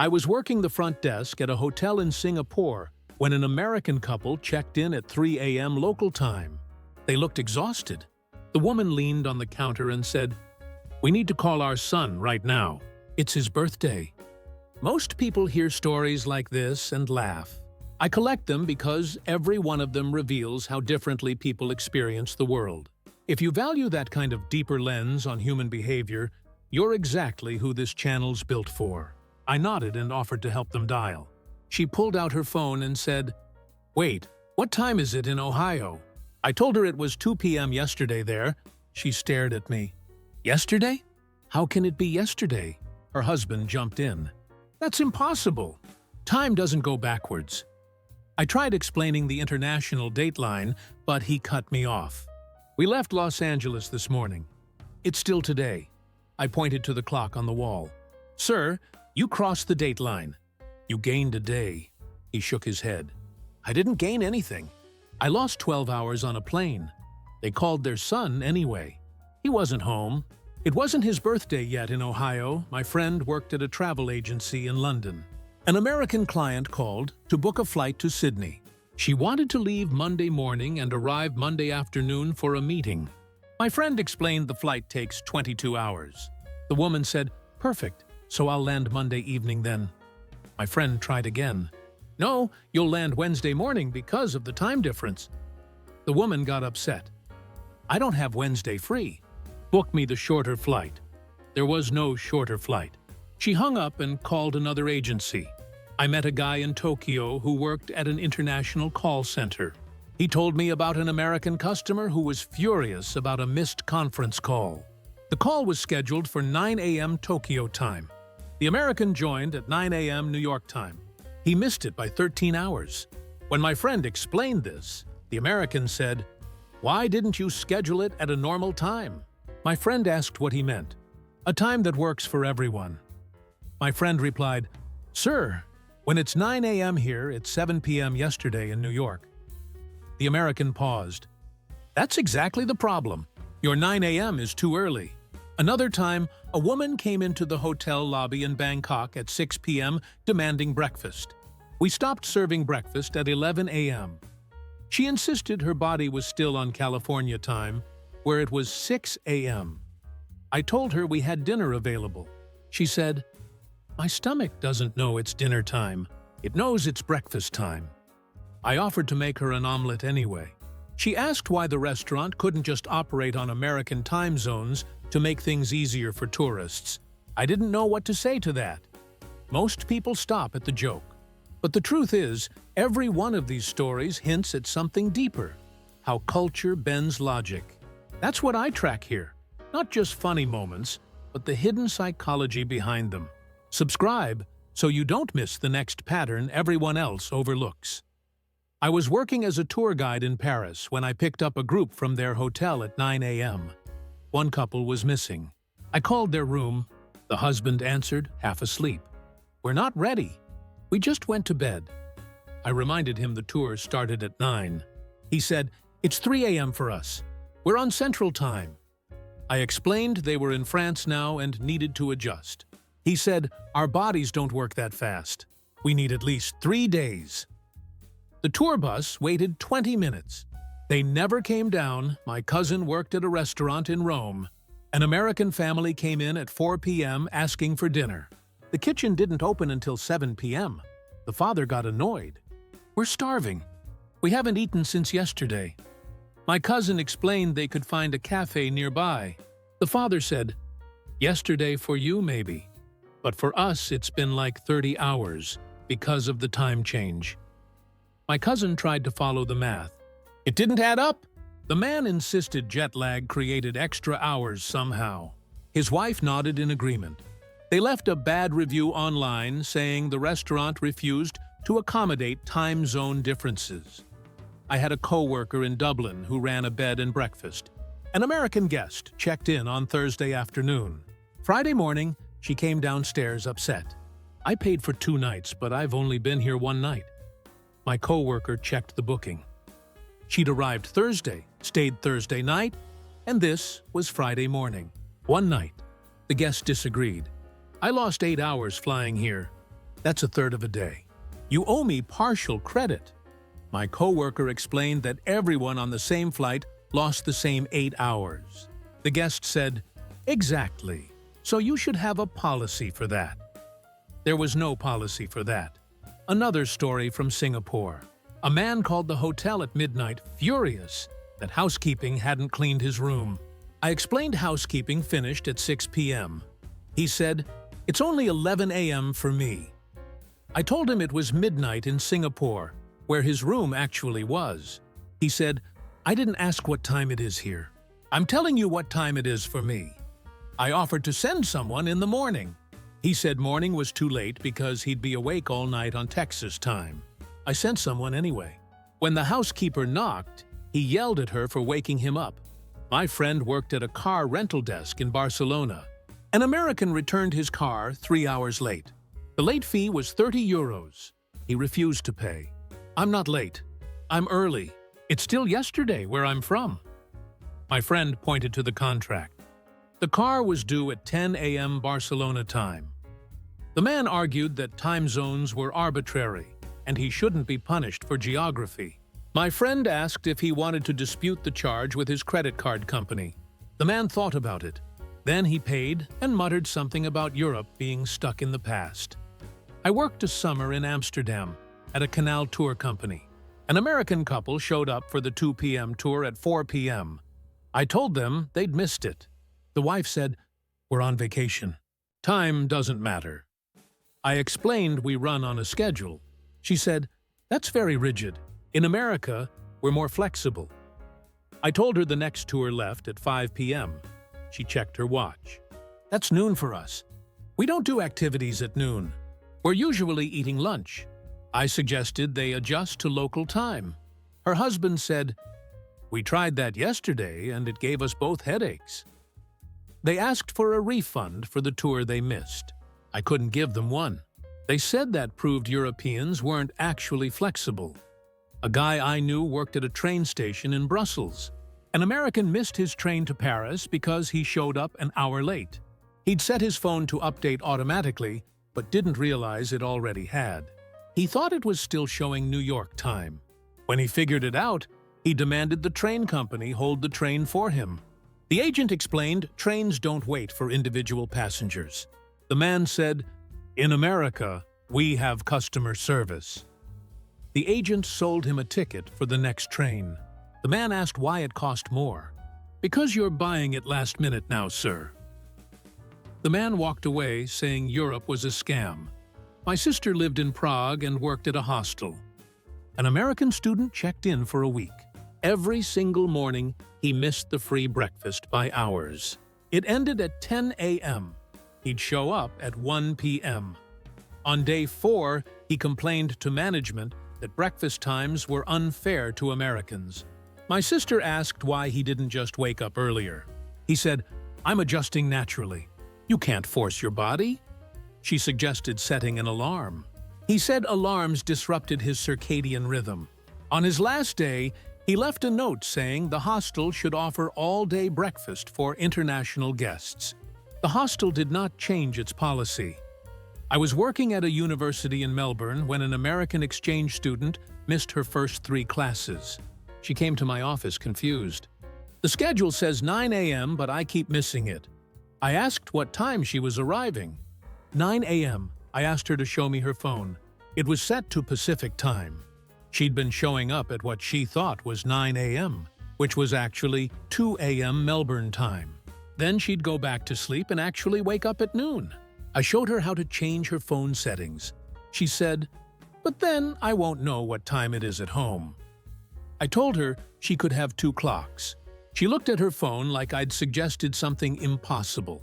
I was working the front desk at a hotel in Singapore when an American couple checked in at 3 a.m. local time. They looked exhausted. The woman leaned on the counter and said, "We need to call our son right now. It's his birthday." Most people hear stories like this and laugh. I collect them because every one of them reveals how differently people experience the world. If you value that kind of deeper lens on human behavior, you're exactly who this channel's built for. I nodded and offered to help them dial. She pulled out her phone and said, "Wait, what time is it in Ohio?" I told her it was 2 p.m. yesterday there. She stared at me. "Yesterday? How can it be yesterday?" Her husband jumped in. "That's impossible. Time doesn't go backwards." I tried explaining the international dateline, but he cut me off. "We left Los Angeles this morning. It's still today." I pointed to the clock on the wall. "Sir, you crossed the dateline. You gained a day." He shook his head. "I didn't gain anything. I lost 12 hours on a plane. They called their son anyway. He wasn't home. It wasn't his birthday yet in Ohio. My friend worked at a travel agency in London. An American client called to book a flight to Sydney. She wanted to leave Monday morning and arrive Monday afternoon for a meeting. My friend explained the flight takes 22 hours. The woman said, "Perfect, so I'll land Monday evening then." My friend tried again. "No, you'll land Wednesday morning because of the time difference." The woman got upset. "I don't have Wednesday free. Book me the shorter flight." There was no shorter flight. She hung up and called another agency. I met a guy in Tokyo who worked at an international call center. He told me about an American customer who was furious about a missed conference call. The call was scheduled for 9 a.m. Tokyo time. The American joined at 9 a.m. New York time. He missed it by 13 hours. When my friend explained this, the American said, "Why didn't you schedule it at a normal time?" My friend asked what he meant. "A time that works for everyone." My friend replied, "Sir, when it's 9 a.m. here, it's 7 p.m. yesterday in New York." The American paused. "That's exactly the problem. Your 9 a.m. is too early." Another time, a woman came into the hotel lobby in Bangkok at 6 p.m. demanding breakfast. We stopped serving breakfast at 11 a.m. She insisted her body was still on California time, where it was 6 a.m. I told her we had dinner available. She said, "My stomach doesn't know it's dinner time. It knows it's breakfast time." I offered to make her an omelet anyway. She asked why the restaurant couldn't just operate on American time zones to make things easier for tourists. I didn't know what to say to that. Most people stop at the joke. But the truth is, every one of these stories hints at something deeper: how culture bends logic. That's what I track here. Not just funny moments, but the hidden psychology behind them. Subscribe so you don't miss the next pattern everyone else overlooks. I was working as a tour guide in Paris when I picked up a group from their hotel at 9 a.m. One couple was missing. I called their room. The husband answered, half asleep. "We're not ready. We just went to bed." I reminded him the tour started at 9. He said, "It's 3 a.m. for us. We're on Central Time." I explained they were in France now and needed to adjust. He said, "Our bodies don't work that fast. We need at least 3 days." The tour bus waited 20 minutes. They never came down. My cousin worked at a restaurant in Rome. An American family came in at 4 p.m. asking for dinner. The kitchen didn't open until 7 p.m. The father got annoyed. "We're starving. We haven't eaten since yesterday." My cousin explained they could find a cafe nearby. The father said, "Yesterday for you, maybe. But for us, it's been like 30 hours because of the time change." My cousin tried to follow the math. It didn't add up. The man insisted jet lag created extra hours somehow. His wife nodded in agreement. They left a bad review online saying the restaurant refused to accommodate time zone differences. I had a coworker in Dublin who ran a bed and breakfast. An American guest checked in on Thursday afternoon. Friday morning, she came downstairs upset. "I paid for 2 nights, but I've only been here 1 night." My coworker checked the booking. She'd arrived Thursday, stayed Thursday night, and this was Friday morning. 1 night. The guest disagreed. "I lost 8 hours flying here." That's a third of a day. You owe me partial credit. My coworker explained that everyone on the same flight lost the same 8 hours. The guest said, "Exactly. So you should have a policy for that." There was no policy for that. Another story from Singapore. A man called the hotel at midnight, furious that housekeeping hadn't cleaned his room. I explained housekeeping finished at 6 p.m. He said, "It's only 11 a.m. for me." I told him it was midnight in Singapore, where his room actually was. He said, "I didn't ask what time it is here. I'm telling you what time it is for me." I offered to send someone in the morning. He said morning was too late because he'd be awake all night on Texas time. I sent someone anyway. When the housekeeper knocked, he yelled at her for waking him up. My friend worked at a car rental desk in Barcelona. An American returned his car 3 hours late. The late fee was 30 euros. He refused to pay. "I'm not late. I'm early. It's still yesterday where I'm from." My friend pointed to the contract. The car was due at 10 a.m. Barcelona time. The man argued that time zones were arbitrary and he shouldn't be punished for geography. My friend asked if he wanted to dispute the charge with his credit card company. The man thought about it. Then he paid and muttered something about Europe being stuck in the past. I worked a summer in Amsterdam at a canal tour company. An American couple showed up for the 2 p.m. tour at 4 p.m. I told them they'd missed it. The wife said, "We're on vacation. Time doesn't matter." I explained we run on a schedule. She said, "That's very rigid. In America, we're more flexible." I told her the next tour left at 5 p.m. She checked her watch. "That's noon for us. We don't do activities at noon. We're usually eating lunch." I suggested they adjust to local time. Her husband said, "We tried that yesterday and it gave us both headaches." They asked for a refund for the tour they missed. I couldn't give them one. They said that proved Europeans weren't actually flexible. A guy I knew worked at a train station in Brussels. An American missed his train to Paris because he showed up an hour late. He'd set his phone to update automatically, but didn't realize it already had. He thought it was still showing New York time. When he figured it out, he demanded the train company hold the train for him. The agent explained trains don't wait for individual passengers. The man said, "In America, we have customer service." The agent sold him a ticket for the next train. The man asked why it cost more. "Because you're buying it last minute now, sir." The man walked away saying Europe was a scam. My sister lived in Prague and worked at a hostel. An American student checked in for a week. Every single morning, he missed the free breakfast by hours. It ended at 10 a.m. He'd show up at 1 p.m. On day 4, he complained to management that breakfast times were unfair to Americans. My sister asked why he didn't just wake up earlier. He said, "I'm adjusting naturally." "You can't force your body." She suggested setting an alarm. He said alarms disrupted his circadian rhythm. On his last day, he left a note saying the hostel should offer all-day breakfast for international guests. The hostel did not change its policy. I was working at a university in Melbourne when an American exchange student missed her first 3 classes. She came to my office confused. "The schedule says 9 a.m., but I keep missing it." I asked what time she was arriving. 9 a.m. I asked her to show me her phone. It was set to Pacific time. She'd been showing up at what she thought was 9 a.m., which was actually 2 a.m. Melbourne time. Then she'd go back to sleep and actually wake up at noon. I showed her how to change her phone settings. She said, "But then I won't know what time it is at home." I told her she could have 2 clocks. She looked at her phone like I'd suggested something impossible.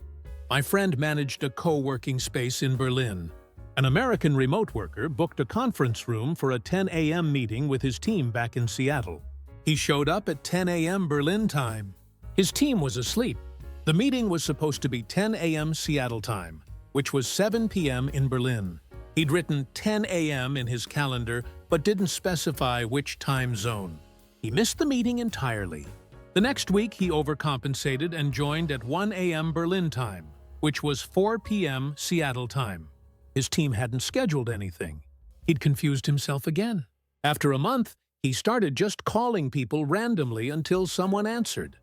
My friend managed a co-working space in Berlin. An American remote worker booked a conference room for a 10 a.m. meeting with his team back in Seattle. He showed up at 10 a.m. Berlin time. His team was asleep. The meeting was supposed to be 10 a.m. Seattle time, which was 7 p.m. in Berlin. He'd written 10 a.m. in his calendar, but didn't specify which time zone. He missed the meeting entirely. The next week, he overcompensated and joined at 1 a.m. Berlin time, which was 4 p.m. Seattle time. His team hadn't scheduled anything. He'd confused himself again. After a month, he started just calling people randomly until someone answered.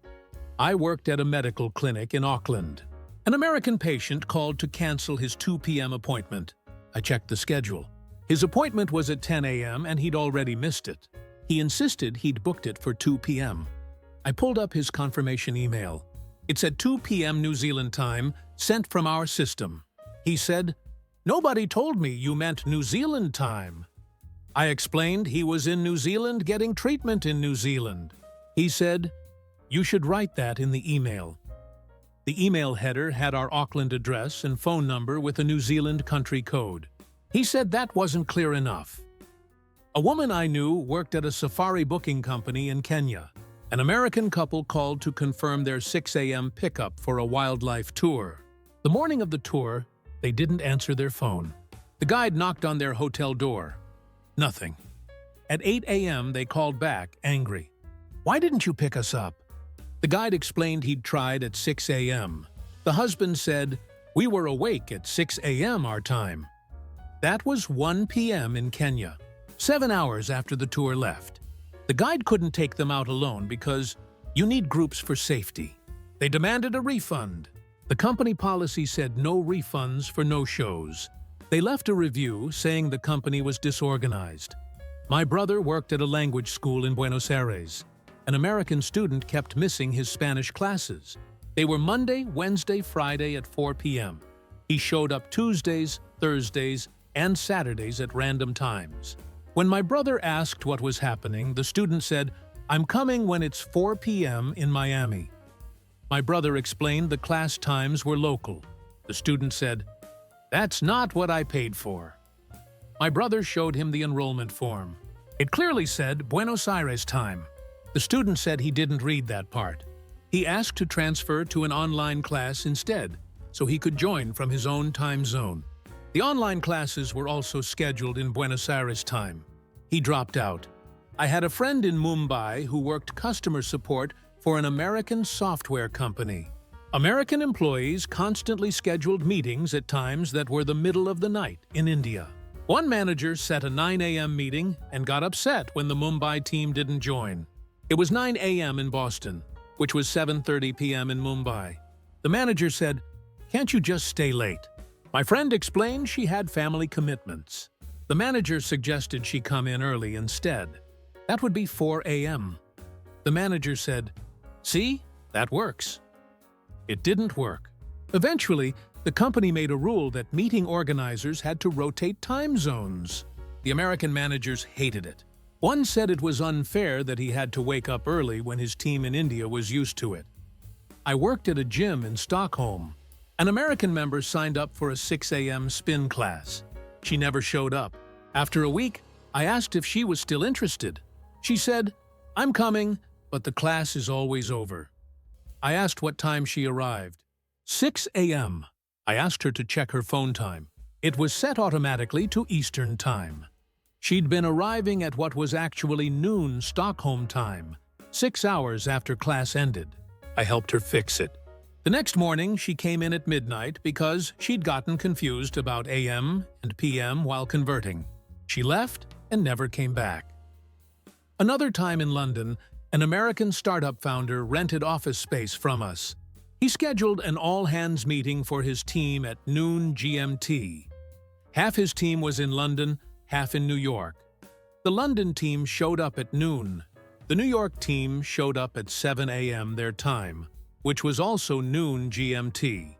I worked at a medical clinic in Auckland. An American patient called to cancel his 2 p.m. appointment. I checked the schedule. His appointment was at 10 a.m. and he'd already missed it. He insisted he'd booked it for 2 p.m. I pulled up his confirmation email. It's at 2 p.m. New Zealand time, sent from our system. He said, "Nobody told me you meant New Zealand time." I explained he was in New Zealand getting treatment in New Zealand. He said, "You should write that in the email." The email header had our Auckland address and phone number with a New Zealand country code. He said that wasn't clear enough. A woman I knew worked at a safari booking company in Kenya. An American couple called to confirm their 6 a.m. pickup for a wildlife tour. The morning of the tour, they didn't answer their phone. The guide knocked on their hotel door. Nothing. At 8 a.m., they called back, angry. "Why didn't you pick us up?" The guide explained he'd tried at 6 a.m. The husband said, "We were awake at 6 a.m. our time." That was 1 p.m. in Kenya, 7 hours after the tour left. The guide couldn't take them out alone because you need groups for safety. They demanded a refund. The company policy said no refunds for no-shows. They left a review saying the company was disorganized. My brother worked at a language school in Buenos Aires. An American student kept missing his Spanish classes. They were Monday, Wednesday, Friday at 4 p.m. He showed up Tuesdays, Thursdays, and Saturdays at random times. When my brother asked what was happening, the student said, "I'm coming when it's 4 p.m. in Miami." My brother explained the class times were local. The student said, "That's not what I paid for." My brother showed him the enrollment form. It clearly said Buenos Aires time. The student said he didn't read that part. He asked to transfer to an online class instead, so he could join from his own time zone. The online classes were also scheduled in Buenos Aires time. He dropped out. I had a friend in Mumbai who worked customer support for an American software company. American employees constantly scheduled meetings at times that were the middle of the night in India. One manager set a 9 a.m. meeting and got upset when the Mumbai team didn't join. It was 9 a.m. in Boston, which was 7:30 p.m. in Mumbai. The manager said, "Can't you just stay late?" My friend explained she had family commitments. The manager suggested she come in early instead. That would be 4 a.m. The manager said, "See, that works." It didn't work. Eventually, the company made a rule that meeting organizers had to rotate time zones. The American managers hated it. One said it was unfair that he had to wake up early when his team in India was used to it. I worked at a gym in Stockholm. An American member signed up for a 6 a.m. spin class. She never showed up. After a week, I asked if she was still interested. She said, "I'm coming, but the class is always over." I asked what time she arrived. 6 a.m. I asked her to check her phone time. It was set automatically to Eastern time. She'd been arriving at what was actually noon Stockholm time, 6 hours after class ended. I helped her fix it. The next morning, she came in at midnight because she'd gotten confused about AM and PM while converting. She left and never came back. Another time in London, an American startup founder rented office space from us. He scheduled an all-hands meeting for his team at noon GMT. Half his team was in London, half in New York. The London team showed up at noon. The New York team showed up at 7 a.m. their time, which was also noon GMT.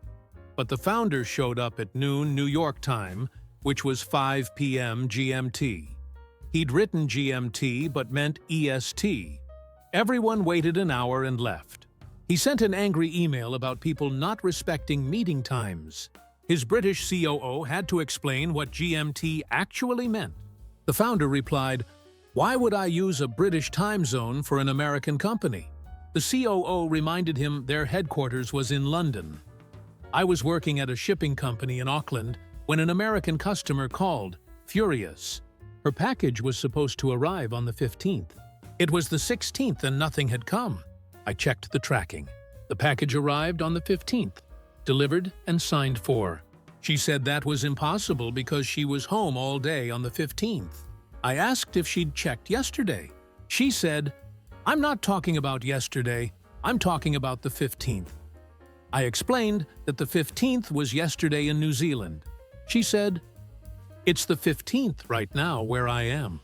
But the founder showed up at noon New York time, which was 5 p.m. GMT. He'd written GMT but meant EST. Everyone waited an hour and left. He sent an angry email about people not respecting meeting times. His British COO had to explain what GMT actually meant. The founder replied, "Why would I use a British time zone for an American company?" The COO reminded him their headquarters was in London. I was working at a shipping company in Auckland when an American customer called, furious. Her package was supposed to arrive on the 15th. It was the 16th and nothing had come. I checked the tracking. The package arrived on the 15th, delivered and signed for. She said that was impossible because she was home all day on the 15th. I asked if she'd checked yesterday. She said, "I'm not talking about yesterday, I'm talking about the 15th. I explained that the 15th was yesterday in New Zealand. She said, "It's the 15th right now where I am."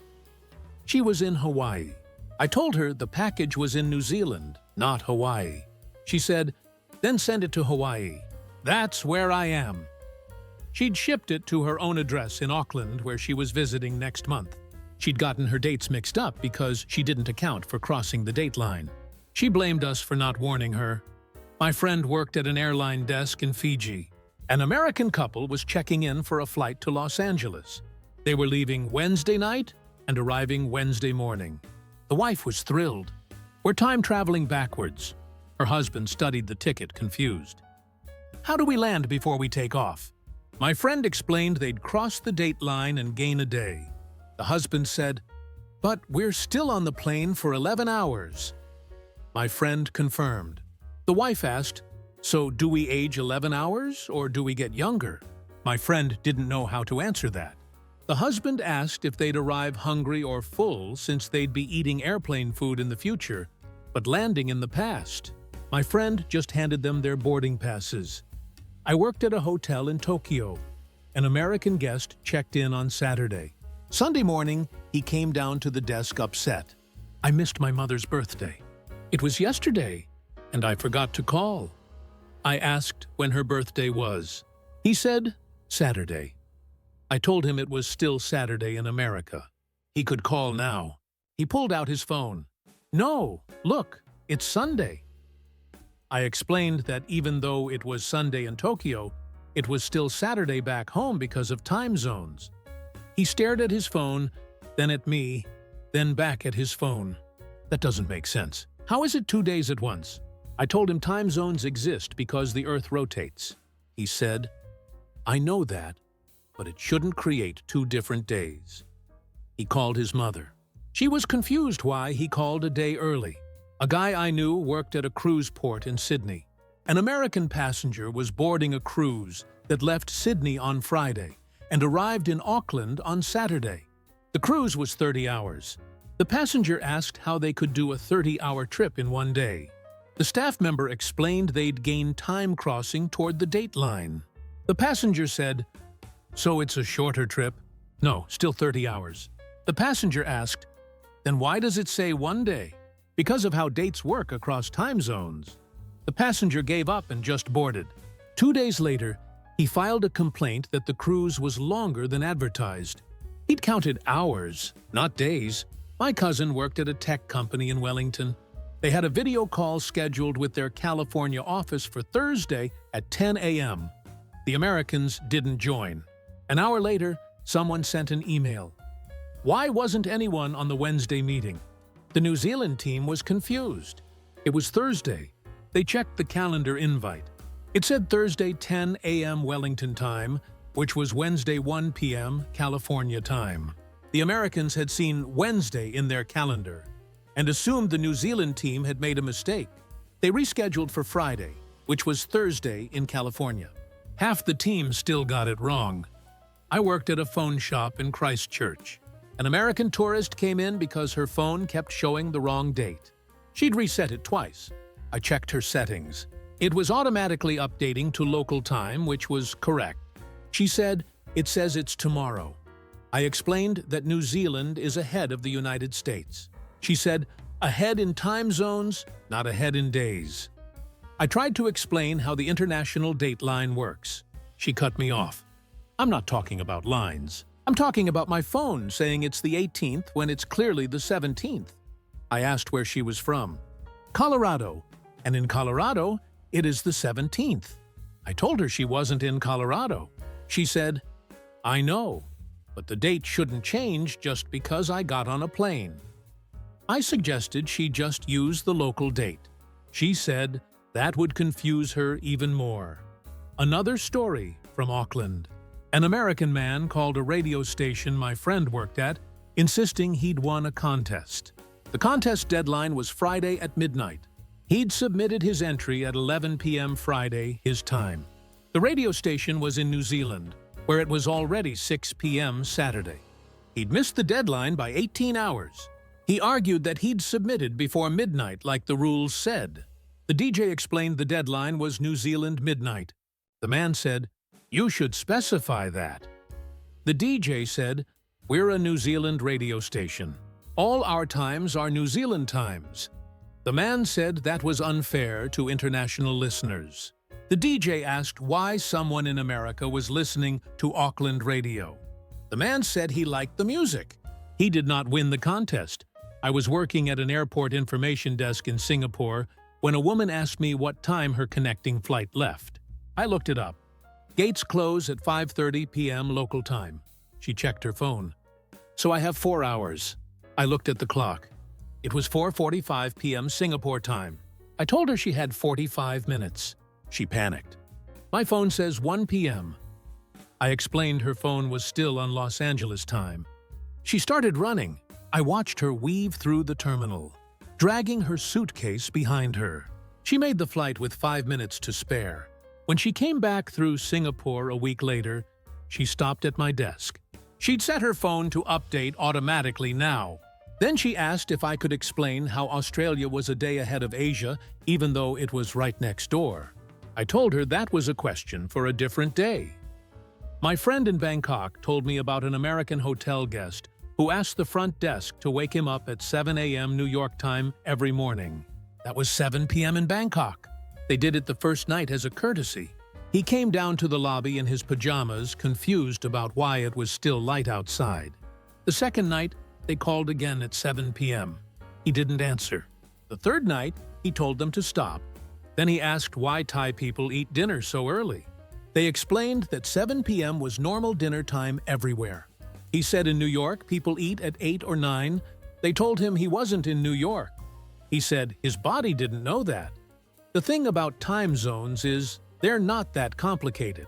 She was in Hawaii. I told her the package was in New Zealand, not Hawaii. She said, "Then send it to Hawaii. That's where I am." She'd shipped it to her own address in Auckland, where she was visiting next month. She'd gotten her dates mixed up because she didn't account for crossing the date line. She blamed us for not warning her. My friend worked at an airline desk in Fiji. An American couple was checking in for a flight to Los Angeles. They were leaving Wednesday night and arriving Wednesday morning. The wife was thrilled. "We're time traveling backwards." Her husband studied the ticket, confused. "How do we land before we take off?" My friend explained they'd cross the date line and gain a day. The husband said, "But we're still on the plane for 11 hours. My friend confirmed. The wife asked, "So do we age 11 hours or do we get younger?" My friend didn't know how to answer that. The husband asked if they'd arrive hungry or full since they'd be eating airplane food in the future, but landing in the past. My friend just handed them their boarding passes. I worked at a hotel in Tokyo. An American guest checked in on Saturday. Sunday morning, he came down to the desk upset. "I missed my mother's birthday. It was yesterday, and I forgot to call." I asked when her birthday was. He said, "Saturday." I told him it was still Saturday in America. He could call now. He pulled out his phone. "No, look, it's Sunday." I explained that even though it was Sunday in Tokyo, it was still Saturday back home because of time zones. He stared at his phone, then at me, then back at his phone. That doesn't make sense. How is it 2 days at once? I told him time zones exist because the Earth rotates. He said, "I know that, but it shouldn't create 2 different days." He called his mother. She was confused why he called a day early. A guy I knew worked at a cruise port in Sydney. An American passenger was boarding a cruise that left Sydney on Friday and arrived in Auckland on Saturday. The cruise was 30 hours. The passenger asked how they could do a 30-hour trip in 1 day. The staff member explained they'd gain time crossing toward the date line. The passenger said, "So it's a shorter trip?" "No, still 30 hours. The passenger asked, "Then why does it say 1 day?" "Because of how dates work across time zones." The passenger gave up and just boarded. 2 days later, he filed a complaint that the cruise was longer than advertised. He'd counted hours, not days. My cousin worked at a tech company in Wellington. They had a video call scheduled with their California office for Thursday at 10 a.m. The Americans didn't join. An hour later, someone sent an email. Why wasn't anyone on the Wednesday meeting? The New Zealand team was confused. It was Thursday. They checked the calendar invite. It said Thursday 10 a.m. Wellington time, which was Wednesday 1 p.m. California time. The Americans had seen Wednesday in their calendar and assumed the New Zealand team had made a mistake. They rescheduled for Friday, which was Thursday in California. Half the team still got it wrong. I worked at a phone shop in Christchurch. An American tourist came in because her phone kept showing the wrong date. She'd reset it twice. I checked her settings. It was automatically updating to local time, which was correct. She said, "It says it's tomorrow." I explained that New Zealand is ahead of the United States. She said, "Ahead in time zones, not ahead in days." I tried to explain how the international date line works. She cut me off. "I'm not talking about lines. I'm talking about my phone saying it's the 18th when it's clearly the 17th. I asked where she was from. "Colorado, and in Colorado, it is the 17th. I told her she wasn't in Colorado. She said, "I know, but the date shouldn't change just because I got on a plane." I suggested she just use the local date. She said that would confuse her even more. Another story from Auckland. An American man called a radio station my friend worked at, insisting he'd won a contest. The contest deadline was Friday at midnight. He'd submitted his entry at 11 p.m. Friday, his time. The radio station was in New Zealand, where it was already 6 p.m. Saturday. He'd missed the deadline by 18 hours. He argued that he'd submitted before midnight like the rules said. The DJ explained the deadline was New Zealand midnight. The man said, "You should specify that." The DJ said, "We're a New Zealand radio station. All our times are New Zealand times." The man said that was unfair to international listeners. The DJ asked why someone in America was listening to Auckland radio. The man said he liked the music. He did not win the contest. I was working at an airport information desk in Singapore when a woman asked me what time her connecting flight left. I looked it up. Gates close at 5:30 p.m. local time. She checked her phone. "So I have 4 hours." I looked at the clock. It was 4:45 p.m. Singapore time. I told her she had 45 minutes. She panicked. "My phone says 1 p.m. I explained her phone was still on Los Angeles time. She started running. I watched her weave through the terminal, dragging her suitcase behind her. She made the flight with 5 minutes to spare. When she came back through Singapore a week later, she stopped at my desk. She'd set her phone to update automatically now. Then she asked if I could explain how Australia was a day ahead of Asia, even though it was right next door. I told her that was a question for a different day. My friend in Bangkok told me about an American hotel guest who asked the front desk to wake him up at 7 a.m. New York time every morning. That was 7 p.m. in Bangkok. They did it the first night as a courtesy. He came down to the lobby in his pajamas, confused about why it was still light outside. The second night, they called again at 7 p.m. He didn't answer. The third night, he told them to stop. Then he asked why Thai people eat dinner so early. They explained that 7 p.m. was normal dinner time everywhere. He said in New York, people eat at 8 or 9. They told him he wasn't in New York. He said his body didn't know that. The thing about time zones is they're not that complicated.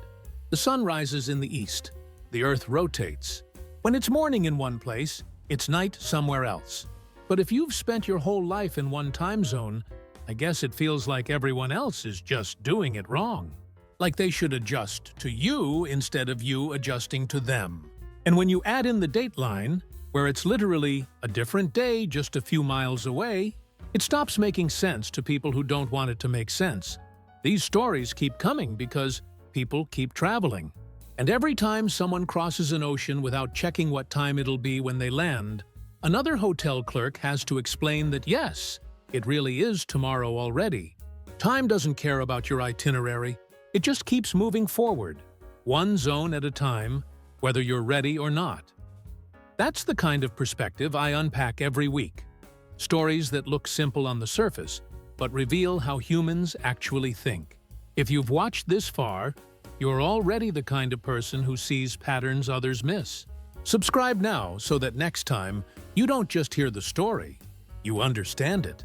The sun rises in the east. The earth rotates. When it's morning in one place, it's night somewhere else. But if you've spent your whole life in one time zone, I guess it feels like everyone else is just doing it wrong. Like they should adjust to you instead of you adjusting to them. And when you add in the dateline, where it's literally a different day just a few miles away, it stops making sense to people who don't want it to make sense. These stories keep coming because people keep traveling. And every time someone crosses an ocean without checking what time it'll be when they land, another hotel clerk has to explain that yes, it really is tomorrow already. Time doesn't care about your itinerary. It just keeps moving forward, one zone at a time, whether you're ready or not. That's the kind of perspective I unpack every week. Stories that look simple on the surface, but reveal how humans actually think. If you've watched this far, you're already the kind of person who sees patterns others miss. Subscribe now so that next time you don't just hear the story, you understand it.